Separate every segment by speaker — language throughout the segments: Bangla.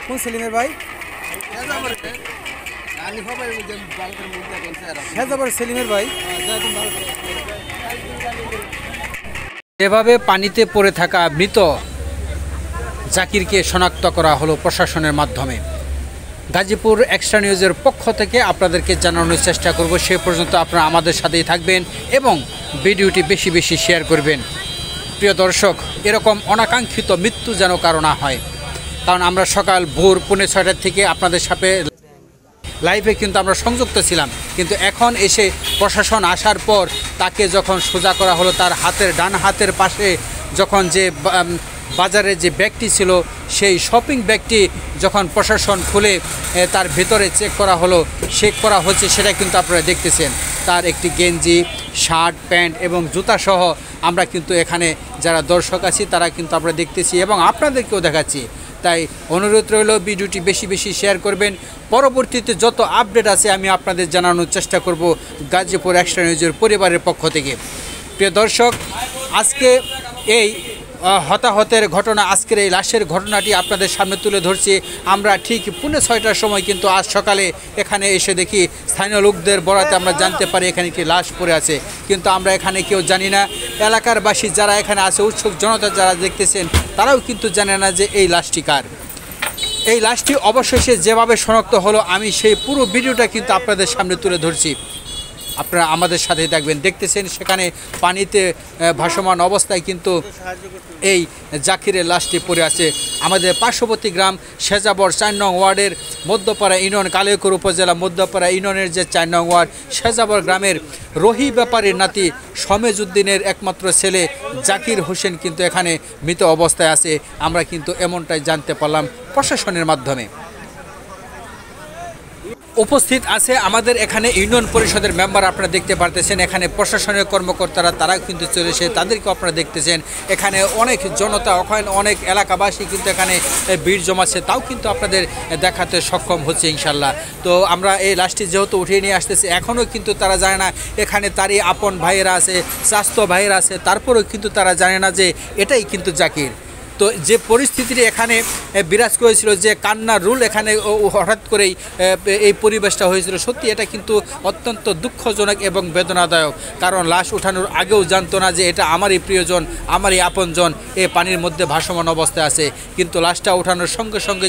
Speaker 1: কোন সেলিমের ভাই? সেলিমের ভাই। এভাবে পানিতে পড়ে থাকা মৃত জাকিরকে শনাক্ত করা হলো প্রশাসনের মাধ্যমে। গাজীপুর এক্সট্রা নিউজের পক্ষ থেকে আপনাদেরকে জানানোর চেষ্টা করব। সে পর্যন্ত আপনারা আমাদের সাথেই থাকবেন এবং ভিডিওটি বেশি বেশি শেয়ার করবেন। প্রিয় দর্শক, এরকম অনাকাঙ্ক্ষিত মৃত্যু যেন কারো না হয়, কারণ আমরা সকাল ভোর 6:45 থেকে আপনাদের সাথে লাইভে কিন্তু আমরা সংযুক্ত ছিলাম, কিন্তু এখন এসে প্রশাসন আসার পর তাকে যখন সোজা করা হলো, তার ডান হাতের পাশে যখন যে বাজারে যে ব্যাগটি ছিল, সেই শপিং ব্যাগটি যখন প্রশাসন খুলে তার ভেতরে চেক করা হচ্ছে, সেটা কিন্তু আপনারা দেখতেছেন। তার একটি গেঞ্জি, শার্ট, প্যান্ট এবং জুতা সহ আমরা কিন্তু এখানে যারা দর্শক আছি তারা কিন্তু আমরা দেখতেছি এবং আপনাদেরকেও দেখাচ্ছি। তাই অনুরোধ রইল ভিডিওটি বেশি বেশি শেয়ার করবেন। পরবর্তীতে যত আপডেট আছে আমি আপনাদের জানানোর চেষ্টা করব গাজীপুর এক্সট্রা নিউজের পরিবারের পক্ষ থেকে। প্রিয় দর্শক, আজকে এই হতাহতের ঘটনা, আজকের এই লাশের ঘটনাটি আপনাদের সামনে তুলে ধরছি। আমরা ঠিক 6:45 সময় কিন্তু আজ সকালে এখানে এসে দেখি, স্থানীয় লোকদের বরাতে আমরা জানতে পারি এখানে একটি লাশ পড়ে আছে, কিন্তু আমরা এখানে কেউ জানি না। এলাকার বাসী যারা এখানে আছে, উৎসুক জনতা যারা দেখতেছেন, তারাও কিন্তু জানে না যে এই লাশটি কার। এই লাশটি অবশেষে যেভাবে শনাক্ত হলো, আমি সেই পুরো ভিডিওটা কিন্তু আপনাদের সামনে তুলে ধরছি। আপনারা আমাদের সাথে থাকবেন। দেখতেছেন সেখানে পানিতে ভাসমান অবস্থায় কিন্তু এই জাকিরের লাশটি পড়ে আছে। আমাদের পার্শ্ববর্তী গ্রাম শেজাবর 4 নং ওয়ার্ডের মধ্যপাড়া ইউনিয়ন, কালিয়াকৈর উপজেলা মধ্যপাড়া ইউনিয়নের যে 4 নং ওয়ার্ড শেজাবর গ্রামের রহি ব্যাপারীর নাতি সমেজ উদ্দিনের একমাত্র ছেলে জাকির হোসেন কিন্তু এখানে মৃত অবস্থায় আছে। আমরা কিন্তু এমনটাই জানতে পারলাম প্রশাসনের মাধ্যমে। উপস্থিত আছে আমাদের এখানে ইউনিয়ন পরিষদের মেম্বার, আপনারা দেখতে পারতেছেন। এখানে প্রশাসনের কর্মকর্তারা তারা কিন্তু চলে এসে, তাদেরকে আপনারা দেখতেছেন। এখানে অনেক জনতা, ওখানে অনেক এলাকাবাসী কিন্তু এখানে ভিড় জমাচ্ছে, তাও কিন্তু আপনাদের দেখাতে সক্ষম হচ্ছে ইনশাল্লাহ। তো আমরা এই লাশটি যেহেতু উঠিয়ে নিয়ে আসতেছি, এখনও কিন্তু তারা জানে না এখানে তারই আপন ভাইয়েরা আছে, স্বাস্থ্য ভাইয়েরা আছে, তারপরেও কিন্তু তারা জানে না যে এটাই কিন্তু জাকির। তো যে পরিস্থিতিটি এখানে বিরাজ করেছিল, যে কান্নার রুল এখানে হঠাৎ করেই এই পরিবেশটা হয়েছিল, সত্যি এটা কিন্তু অত্যন্ত দুঃখজনক এবং বেদনাদায়ক। কারণ লাশ উঠানোর আগেও জানতো না যে এটা আমারই প্রিয়জন, আমারই আপনজন এই পানির মধ্যে ভাসমান অবস্থায় আছে। কিন্তু লাশটা ওঠানোর সঙ্গে সঙ্গে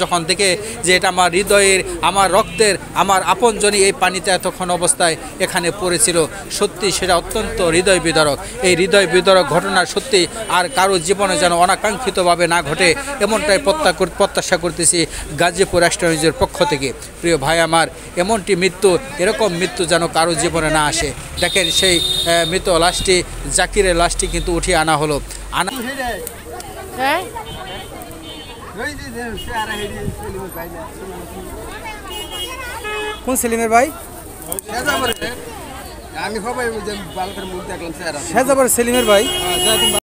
Speaker 1: যখন দেখে যে এটা আমার হৃদয়ের, আমার রক্তের, আমার আপনজনই এই পানিতে এতক্ষণ অবস্থায় এখানে পড়েছিল, সত্যি সেটা অত্যন্ত হৃদয় বিদারক। এই হৃদয় বিদারক ঘটনা সত্যি আর কারো জীবনে যেন অনাকাঙ্ক্ষিতভাবে না ঘটে, এমনটাই প্রত্যাশা করতেছি গাজীপুর এক্সট্রা নিউজের পক্ষ থেকে। প্রিয় ভাই আমার, এরকম মৃত্যু যেন কারো জীবনে না আসে। দেখেন সেই মৃত লাশটি, জাকিরের লাশটি কিন্তু উঠিয়ে আনা হলো। কোন সেলিমের ভাই? সেলিমের ভাই।